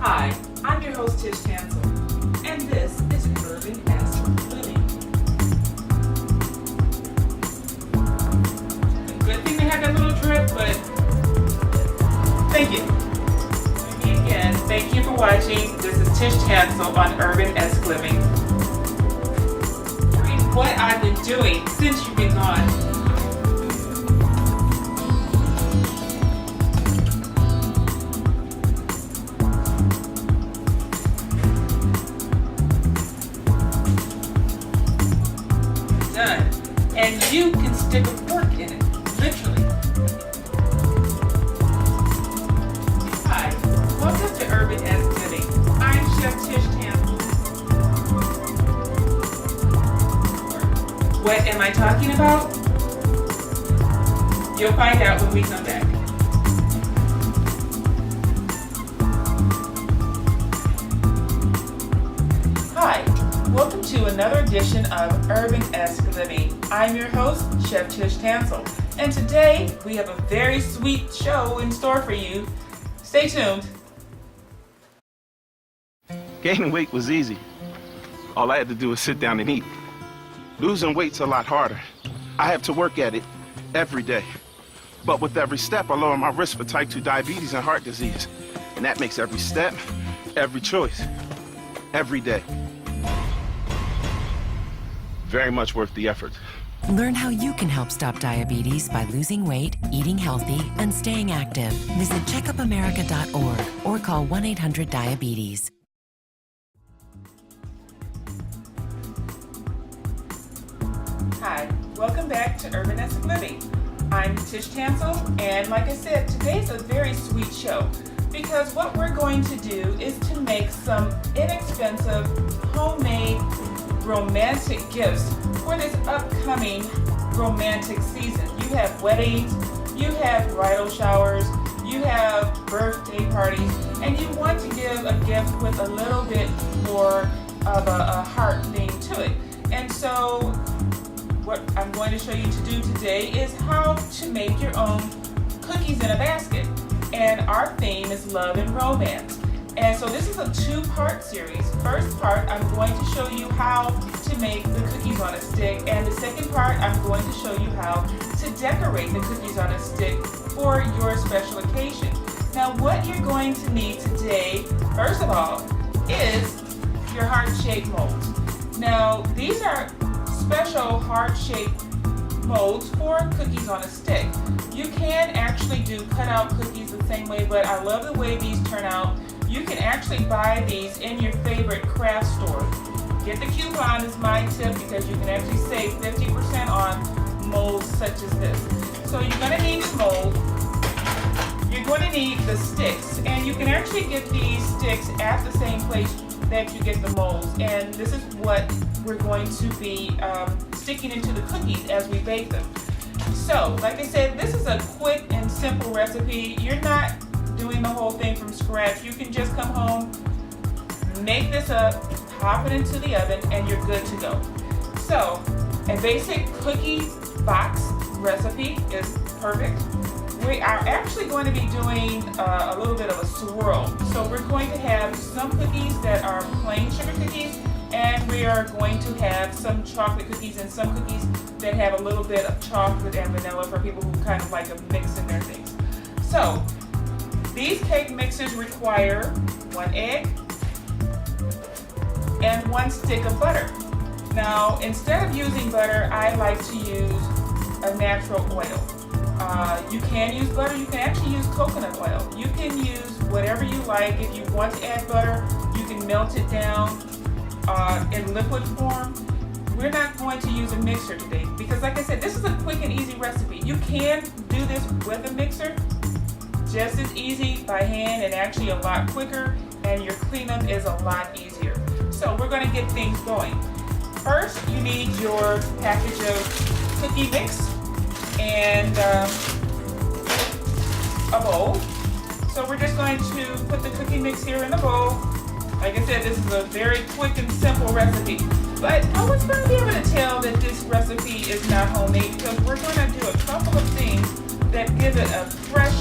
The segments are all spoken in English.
Hi, I'm your host Tish Tansil, and this is URBANesque Living. Good thing they had that little drip, but thank you. Again, thank you for watching. This is Tish Tansil on URBANesque Living. What I've been doing since you've been gone. Done. And you can stick a fork in it, literally. Hi, welcome to URBANesque Living. I'm Chef Tish Tansil. What am I talking about? You'll find out when we come back. Hi, welcome to another edition of URBANesque Living. I'm your host, Chef Tish Tansil, and today we have a very sweet show in store for you. Stay tuned. Gaining weight was easy. All I had to do was sit down and eat. Losing weight's a lot harder. I have to work at it every day. But with every step, I lower my risk for type 2 diabetes and heart disease. And that makes every step, every choice, every day very much worth the effort. Learn how you can help stop diabetes by losing weight, eating healthy, and staying active. Visit checkupamerica.org or call 1-800-DIABETES. Hi, welcome back to URBANesque Living. I'm Tish Tansil, and like I said, today's a very sweet show because what we're going to do is to make some inexpensive, homemade, romantic gifts for this upcoming romantic season. You have weddings, you have bridal showers, you have birthday parties, and you want to give a gift with a little bit more of a heart thing to it. And so what I'm going to show you to do today is how to make your own cookies in a basket. And our theme is love and romance. And so this is a two-part series. First part, I'm going to show you how to make the cookies on a stick. And the second part, I'm going to show you how to decorate the cookies on a stick for your special occasion. Now what you're going to need today, first of all, is your heart-shaped molds. Now these are special heart-shaped molds for cookies on a stick. You can actually do cutout cookies the same way, but I love the way these turn out. You can actually buy these in your favorite craft store. Get the coupon is my tip because you can actually save 50% on molds such as this. So you're going to need the mold. You're going to need the sticks, and you can actually get these sticks at the same place that you get the molds. And this is what we're going to be sticking into the cookies as we bake them. So, like I said, this is a quick and simple recipe. You're not doing the whole thing from scratch. You can just come home, make this up, pop it into the oven, and you're good to go. So, a basic cookie box recipe is perfect. We are actually going to be doing a little bit of a swirl. So we're going to have some cookies that are plain sugar cookies, and we are going to have some chocolate cookies and some cookies that have a little bit of chocolate and vanilla for people who kind of like a mix in their things. So these cake mixes require 1 egg and 1 stick of butter. Now instead of using butter, I like to use a natural oil. You can use butter, you can actually use coconut oil. You can use whatever you like. If you want to add butter, you can melt it down in liquid form. We're not going to use a mixer today because like I said, this is a quick and easy recipe. You can do this with a mixer, just as easy by hand and actually a lot quicker, and your cleanup is a lot easier. So we're going to get things going. First, you need your package of cookie mix and a bowl. So we're just going to put the cookie mix here in the bowl. Like I said, this is a very quick and simple recipe. But no one's going to be able to tell that this recipe is not homemade because we're going to do a couple of things that give it a fresh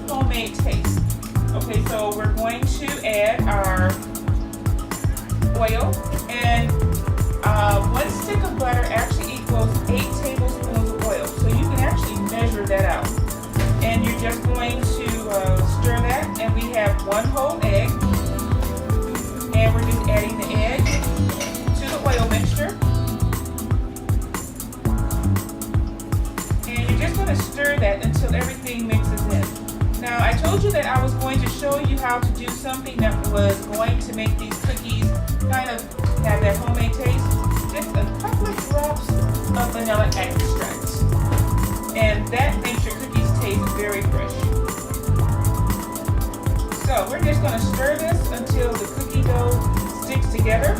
homemade taste. Okay, so we're going to add our oil, and 1 stick of butter actually equals 8 tablespoons of oil. So you can actually measure that out. And you're just going to stir that, and we have 1 whole egg, and we're just adding the egg to the oil mixture. And you're just going to stir that until everything mixes in. Now, I told you that I was going to show you how to do something that was going to make these cookies kind of have that homemade taste. Just a couple of drops of vanilla extract. And that makes your cookies taste very fresh. So we're just going to stir this until the cookie dough sticks together.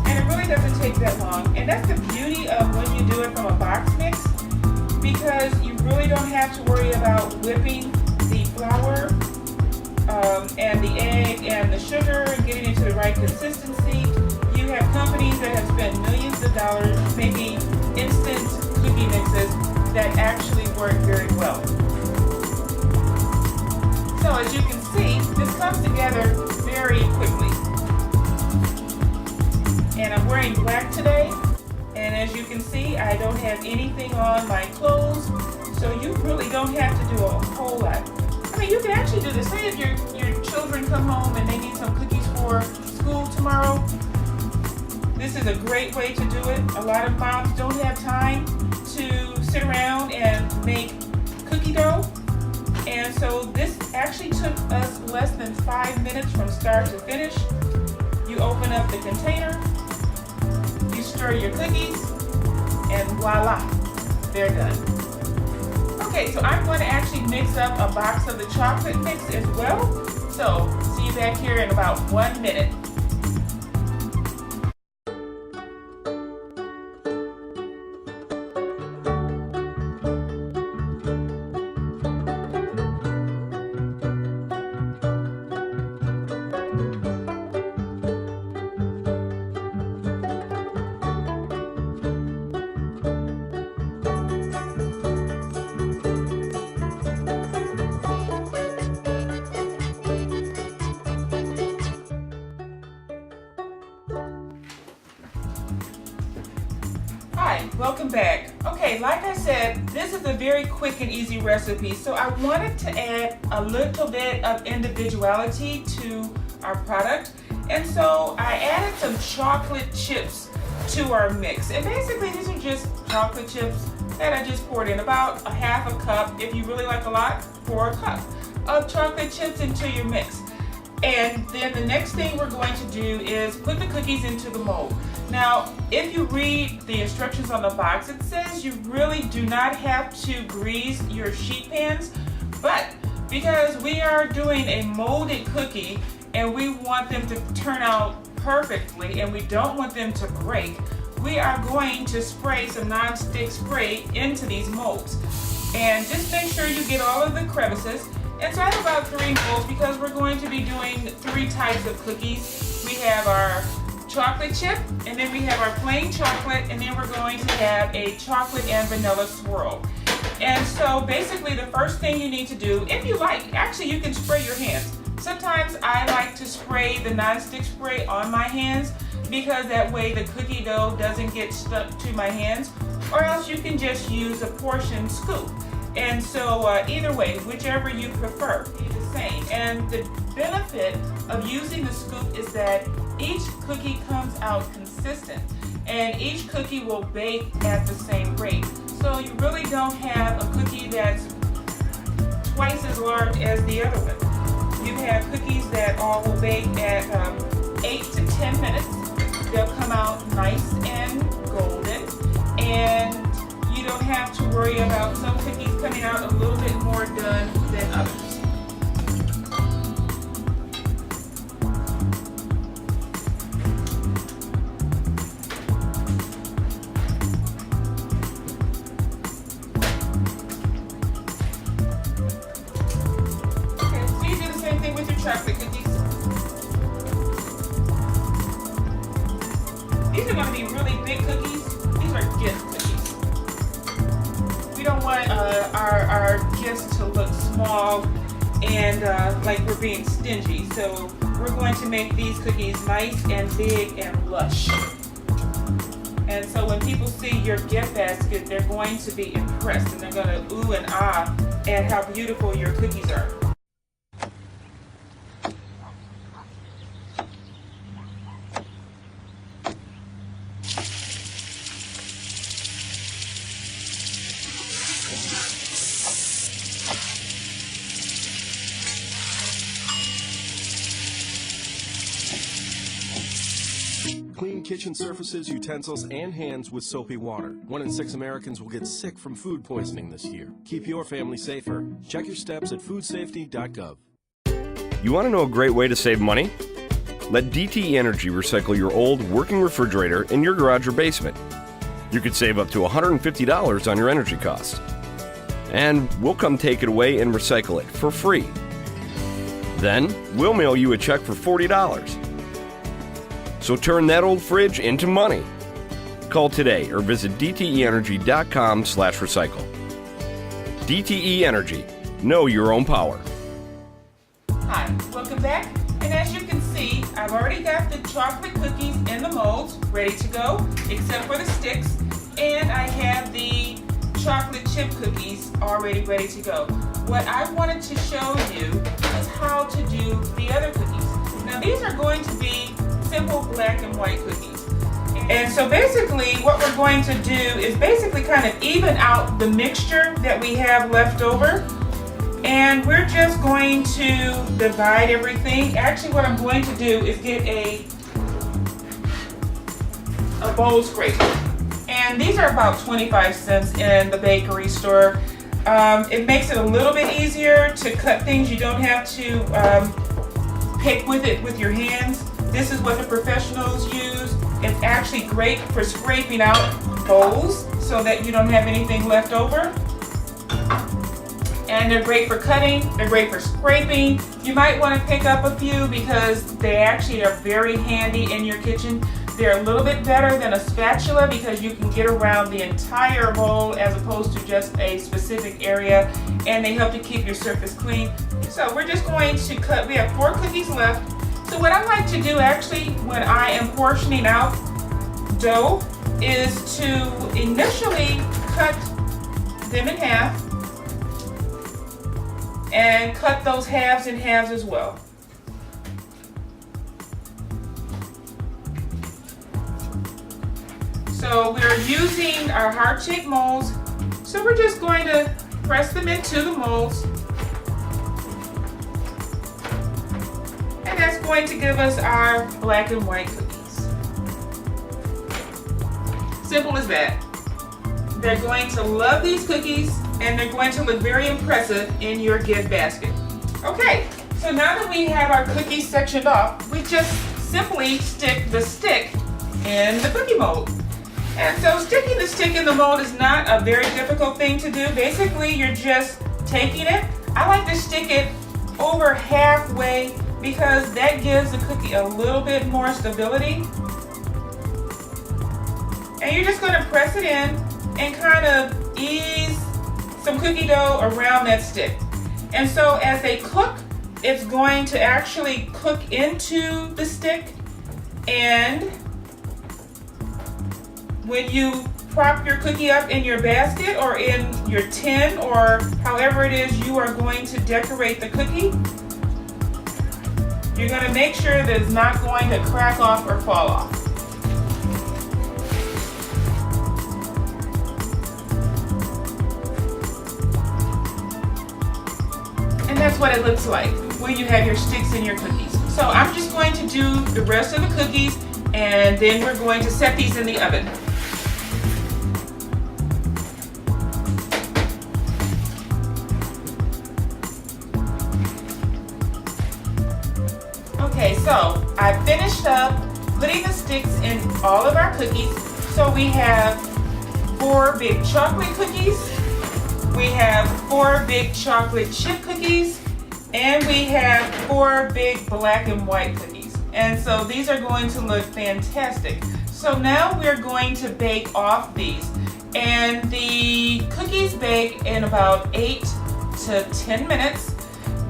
And it really doesn't take that long. And that's the beauty of when you do it from a box mix, because you really don't have to worry about whipping the flour and the egg and the sugar and getting it to the right consistency. You have companies that have spent millions of dollars making instant cookie mixes that actually work very well. So as you can see, this comes together very quickly. And I'm wearing black today, and as you can see, I don't have anything on my clothes, so you really don't have to do a whole lot. I mean, you can actually do this. Say if your children come home and they need some cookies for school tomorrow, this is a great way to do it. A lot of moms don't have time to sit around and make cookie dough. And so this actually took us less than 5 minutes from start to finish. You open up the container, you stir your cookies, and voila, they're done. Okay, so I'm going to actually mix up a box of the chocolate mix as well. So see you back here in about 1 minute. Hi, welcome back. Okay, like I said, this is a very quick and easy recipe, so I wanted to add a little bit of individuality to our product, and so I added some chocolate chips to our mix. And basically these are just chocolate chips that I just poured in, about a half a cup. If you really like a lot, pour a cup of chocolate chips into your mix. And then the next thing we're going to do is put the cookies into the mold. Now, if you read the instructions on the box, it says you really do not have to grease your sheet pans, but because we are doing a molded cookie and we want them to turn out perfectly and we don't want them to break, we are going to spray some non-stick spray into these molds. And just make sure you get all of the crevices. And so I have about 3 molds because we're going to be doing 3 types of cookies. We have our chocolate chip, and then we have our plain chocolate, and then we're going to have a chocolate and vanilla swirl. And so basically the first thing you need to do, if you like, actually you can spray your hands. Sometimes I like to spray the non-stick spray on my hands because that way the cookie dough doesn't get stuck to my hands, or else you can just use a portion scoop. And so either way, whichever you prefer, it's the same. And the benefit of using the scoop is that each cookie comes out consistent and each cookie will bake at the same rate. So you really don't have a cookie that's twice as large as the other one. You have cookies that all will bake at 8 to 10 minutes. They'll come out nice and golden, and you don't have to worry about some cookies coming out a little bit more done than others. Okay, so you do the same thing with your chocolate cookies. These are going to be really big cookies. These are gift cookies. We don't want our gifts to look small and like we're being stingy. So we're going to make these cookies nice and big and lush. And so when people see your gift basket, they're going to be impressed, and they're going to ooh and ah at how beautiful your cookies are. Clean kitchen surfaces, utensils, and hands with soapy water. 1 in 6 Americans will get sick from food poisoning this year. Keep your family safer. Check your steps at foodsafety.gov. You want to know a great way to save money? Let DTE Energy recycle your old working refrigerator in your garage or basement. You could save up to $150 on your energy costs. And we'll come take it away and recycle it for free. Then we'll mail you a check for $40. So turn that old fridge into money. Call today or visit dteenergy.com/recycle. DTE Energy. Know your own power. Hi, welcome back. And as you can see, I've already got the chocolate cookies in the molds ready to go, except for the sticks. And I have the chocolate chip cookies already ready to go. What I wanted to show you is how to do the other cookies. Now these are going to be simple black and white cookies. And so basically what we're going to do is basically kind of even out the mixture that we have left over. And we're just going to divide everything. Actually what I'm going to do is get a bowl scraper. And these are about 25 cents in the bakery store. It makes it a little bit easier to cut things. You don't have to pick with it with your hands. This is what the professionals use. It's actually great for scraping out bowls so that you don't have anything left over. And they're great for cutting, they're great for scraping. You might want to pick up a few because they actually are very handy in your kitchen. They're a little bit better than a spatula because you can get around the entire bowl as opposed to just a specific area, and they help to keep your surface clean. So we're just going to cut, we have 4 cookies left. So what I like to do actually when I am portioning out dough is to initially cut them in half and cut those halves in halves as well. So we're using our heart-shaped molds. So we're just going to press them into the molds. And that's going to give us our black and white cookies. Simple as that. They're going to love these cookies and they're going to look very impressive in your gift basket. Okay, so now that we have our cookies sectioned off, we just simply stick the stick in the cookie mold. And so sticking the stick in the mold is not a very difficult thing to do. Basically, you're just taking it. I like to stick it over halfway because that gives the cookie a little bit more stability. And you're just going to press it in and kind of ease some cookie dough around that stick. And so as they cook, it's going to actually cook into the stick, and when you prop your cookie up in your basket or in your tin or however it is you are going to decorate the cookie, you're going to make sure that it's not going to crack off or fall off. And that's what it looks like when you have your sticks in your cookies. So I'm just going to do the rest of the cookies and then we're going to set these in the oven. Okay, so I finished up putting the sticks in all of our cookies. So we have 4 big chocolate cookies, we have 4 big chocolate chip cookies, and we have 4 big black and white cookies. And so these are going to look fantastic. So now we're going to bake off these. And the cookies bake in about 8 to 10 minutes.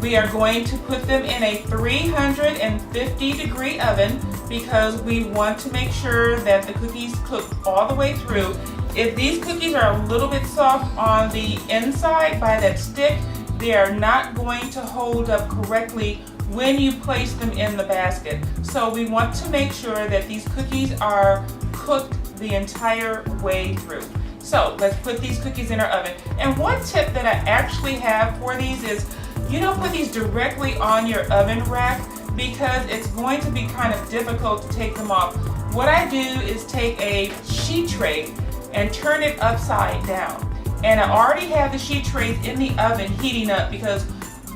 We are going to put them in a 350-degree oven because we want to make sure that the cookies cook all the way through. If these cookies are a little bit soft on the inside by that stick, they are not going to hold up correctly when you place them in the basket. So we want to make sure that these cookies are cooked the entire way through. So let's put these cookies in our oven. And one tip that I actually have for these is you don't put these directly on your oven rack because it's going to be kind of difficult to take them off. What I do is take a sheet tray and turn it upside down. And I already have the sheet trays in the oven heating up because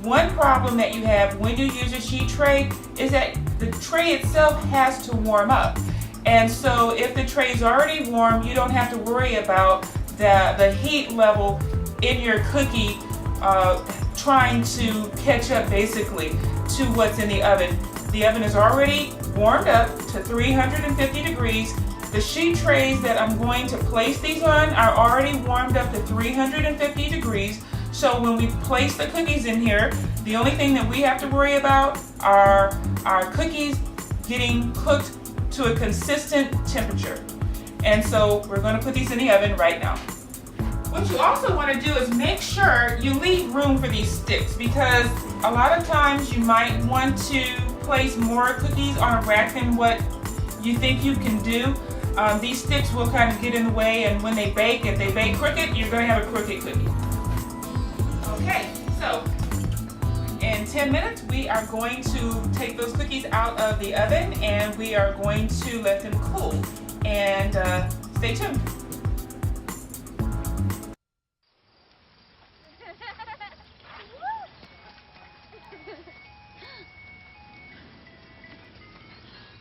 one problem that you have when you use a sheet tray is that the tray itself has to warm up. And so if the tray is already warm, you don't have to worry about the heat level in your cookie trying to catch up basically to what's in the oven. The oven is already warmed up to 350 degrees. The sheet trays that I'm going to place these on are already warmed up to 350 degrees. So when we place the cookies in here, the only thing that we have to worry about are our cookies getting cooked to a consistent temperature. And so we're going to put these in the oven right now. What you also want to do is make sure you leave room for these sticks because a lot of times you might want to place more cookies on a rack than what you think you can do. These sticks will kind of get in the way, and when they bake, if they bake crooked, you're going to have a crooked cookie. Okay, so in 10 minutes we are going to take those cookies out of the oven and we are going to let them cool. And stay tuned.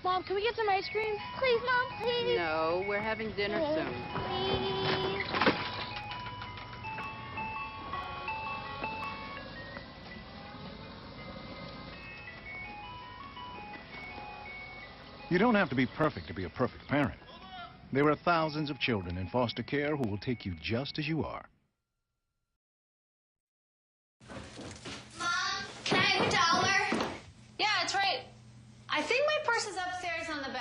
Mom, can we get some ice cream? Please, Mom, please. No, we're having dinner soon. Please. You don't have to be perfect to be a perfect parent. There are thousands of children in foster care who will take you just as you are. Mom, can I have $1? Yeah, it's right. I think my purse is upstairs on the bed.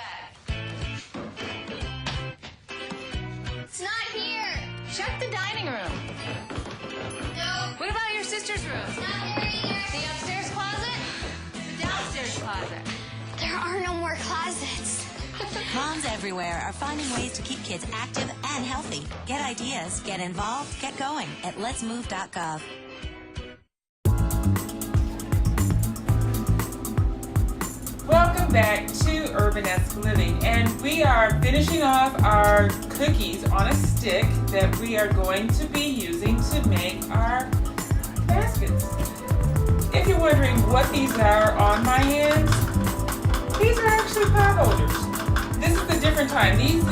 It's not here. Check the dining room. No. What about your sister's room? It's not there either. The upstairs closet? The downstairs closet? There are no more closets. Moms everywhere are finding ways to keep kids active and healthy. Get ideas, get involved, get going at letsmove.gov. Welcome back to URBANesque Living, and we are finishing off our cookies on a stick that we are going to be using to make our baskets. If you're wondering what these are on my ends, these are actually pot holders. This is a different type. These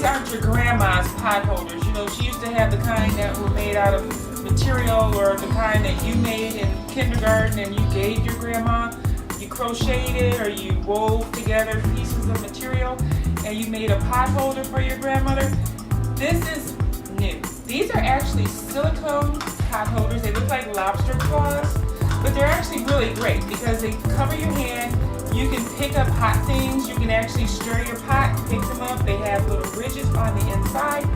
aren't your grandma's pot holders. You know, she used to have the kind that were made out of material, or the kind that you made in kindergarten and you gave your grandma. You crocheted it or you wove together pieces of material and you made a pot holder for your grandmother. This is new. These are actually silicone pot holders. They look like lobster claws, but they're actually really great because they cover your hand. You can pick up hot things. You can actually stir your pot, pick them up. They have little ridges on the inside.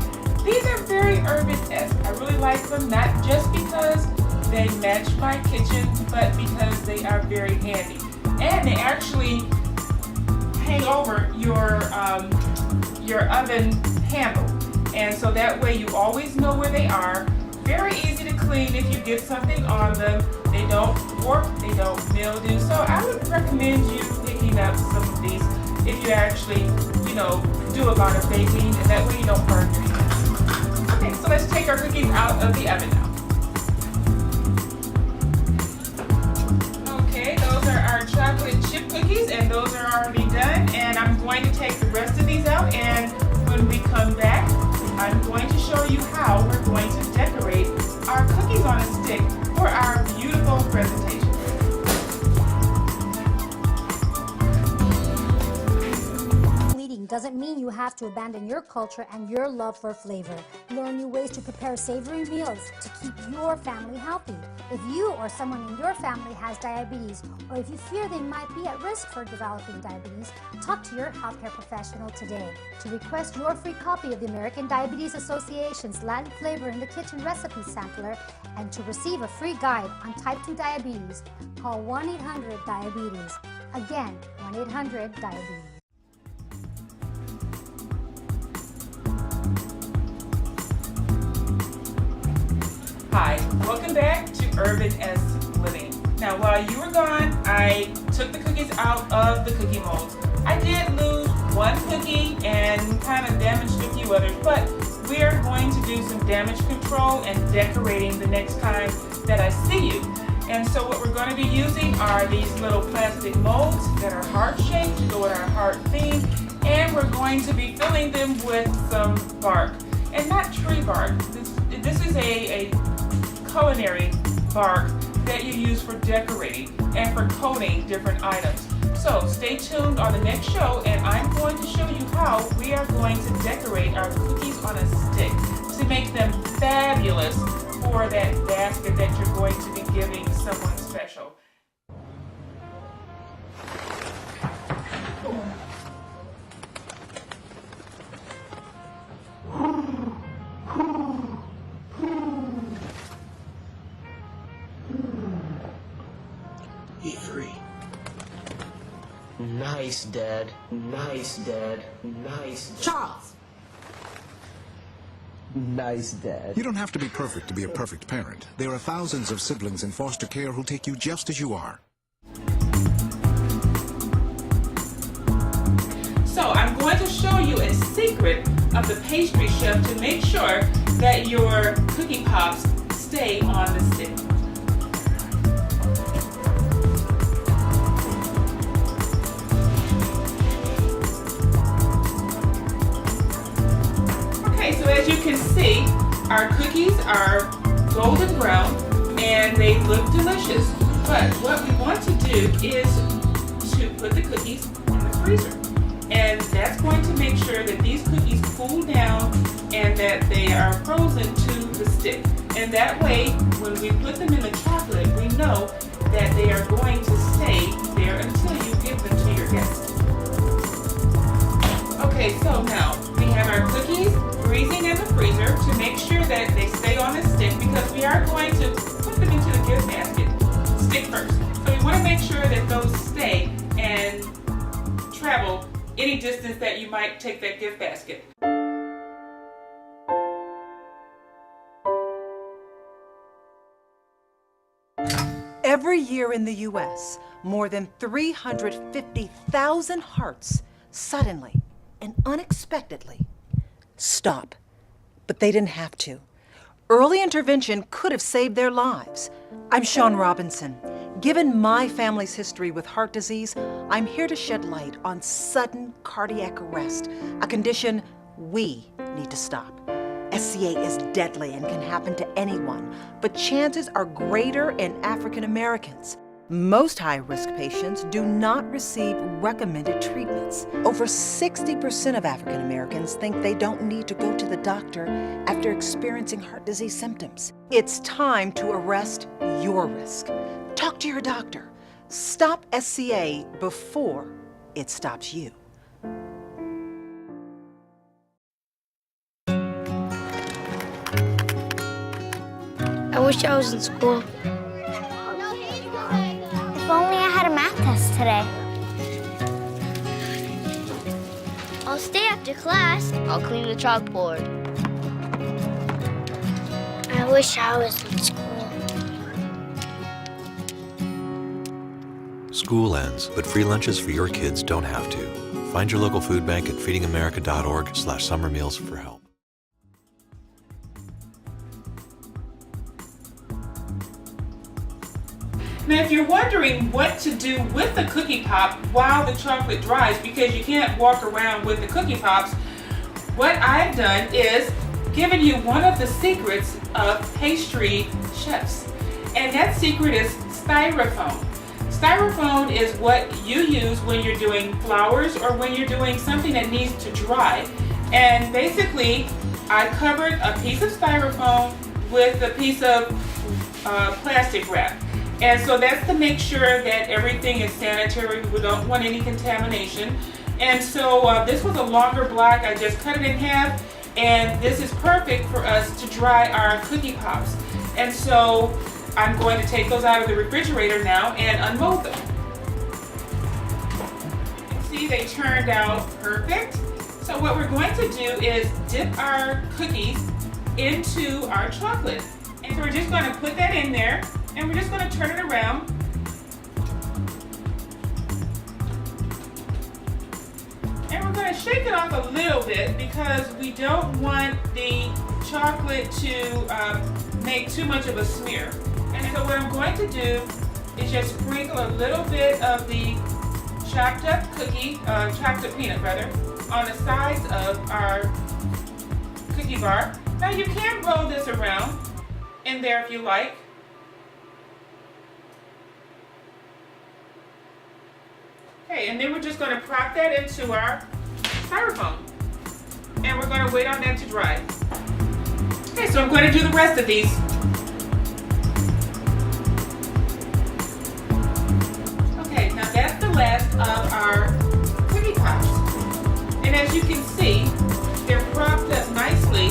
These are very urban-esque. I really like them, not just because they match my kitchen, but because they are very handy. And they actually hang over your oven handle. And so that way you always know where they are. Very easy to clean if you get something on them. They don't warp, they don't mildew. So I would recommend you picking up some of these if you actually, do a lot of baking, and that way you don't burn your hands. Okay, so let's take our cookies out of the oven now. Okay, those are our chocolate chip cookies, and those are already done. And I'm going to take the rest of these out, and when we come back, I'm going to show you how we're going to decorate our cookies on a stick for our beautiful presentation. Doesn't doesn't mean you have to abandon your culture and your love for flavor. Learn new ways to prepare savory meals to keep your family healthy. If you or someone in your family has diabetes, or if you fear they might be at risk for developing diabetes, talk to your healthcare professional today. To request your free copy of the American Diabetes Association's Latin Flavor in the Kitchen Recipe Sampler and to receive a free guide on type 2 diabetes, call 1-800-DIABETES. Again, 1-800-DIABETES. Hi, welcome back to URBANesque Living. Now, while you were gone, I took the cookies out of the cookie molds. I did lose one cookie and kind of damaged a few others, but we are going to do some damage control and decorating the next time that I see you. And so what we're going to be using are these little plastic molds that are heart-shaped to go with our heart theme, and we're going to be filling them with some bark, and not tree bark. This is a culinary bark that you use for decorating and for coating different items. So stay tuned on the next show, and I'm going to show you how we are going to decorate our cookies on a stick to make them fabulous for that basket that you're going to be giving someone special. Nice, Dad. Nice, Dad. Nice. Charles! Nice, Dad. You don't have to be perfect to be a perfect parent. There are thousands of siblings in foster care who'll take you just as you are. So I'm going to show you a secret of the pastry chef to make sure that your cookie pops stay on the stick. So as you can see, our cookies are golden brown and they look delicious. But what we want to do is to put the cookies in the freezer. And that's going to make sure that these cookies cool down and that they are frozen to the stick. And that way, when we put them in the chocolate, we know that they are going to stay there until you give them to your guests. Okay, so now we have our cookies freezing in the freezer to make sure that they stay on the stick, because we are going to put them into the gift basket stick first. So we want to make sure that those stay and travel any distance that you might take that gift basket. Every year in the U.S., more than 350,000 hearts suddenly and unexpectedly stop. But they didn't have to. Early intervention could have saved their lives. I'm Shawn Robinson. Given my family's history with heart disease, I'm here to shed light on sudden cardiac arrest, a condition we need to stop. SCA is deadly and can happen to anyone, but chances are greater in African Americans. Most high-risk patients do not receive recommended treatments. Over 60% of African Americans think they don't need to go to the doctor after experiencing heart disease symptoms. It's time to arrest your risk. Talk to your doctor. Stop SCA before it stops you. I wish I was in school. If only I had a math test today. I'll stay after class. I'll clean the chalkboard. I wish I was in school. School ends, but free lunches for your kids don't have to. Find your local food bank at feedingamerica.org/summer meals for help. Now, if you're wondering what to do with the cookie pop while the chocolate dries, because you can't walk around with the cookie pops, what I've done is given you one of the secrets of pastry chefs. And that secret is styrofoam. Styrofoam is what you use when you're doing flowers or when you're doing something that needs to dry. And basically, I covered a piece of styrofoam with a piece of plastic wrap. And so that's to make sure that everything is sanitary. We don't want any contamination. And so this was a longer block. I just cut it in half, and this is perfect for us to dry our cookie pops. And so I'm going to take those out of the refrigerator now and unmold them. See, they turned out perfect. So what we're going to do is dip our cookies into our chocolate. And so we're just going to put that in there, and we're just going to turn it around. And we're going to shake it off a little bit because we don't want the chocolate to make too much of a smear. And so what I'm going to do is just sprinkle a little bit of the chopped up peanut rather, on the sides of our cookie bar. Now you can roll this around in there if you like. Okay, and then we're just going to prop that into our styrofoam. And we're going to wait on that to dry. Okay, so I'm going to do the rest of these. Okay, now that's the last of our cookie pops. And as you can see, they're propped up nicely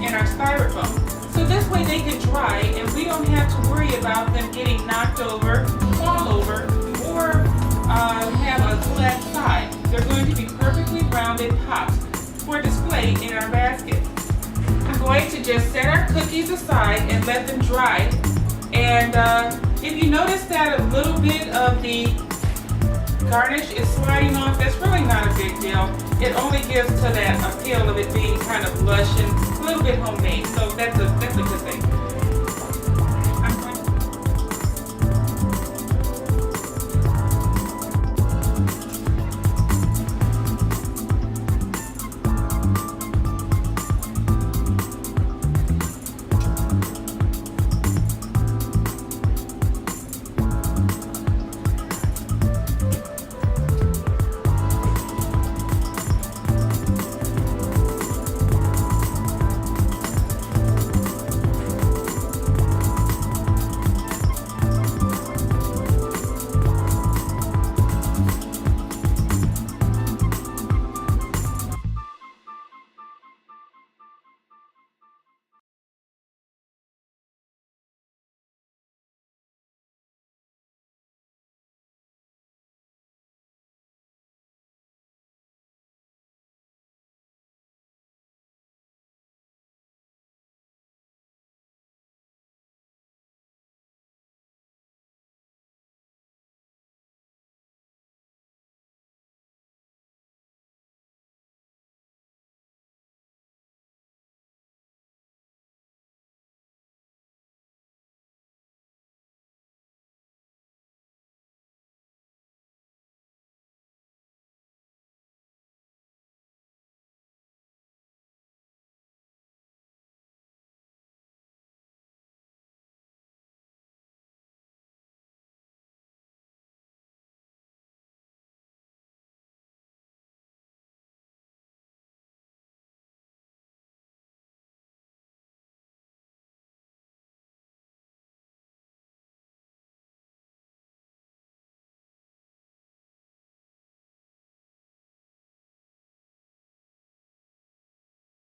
in our styrofoam. So this way they can dry and we don't have to worry about them getting knocked over, fall over, or have a flat side. They're going to be perfectly rounded pops for display in our basket. I'm going to just set our cookies aside and let them dry. And if you notice that a little bit of the garnish is sliding off, that's really not a big deal. It only gives to that appeal of it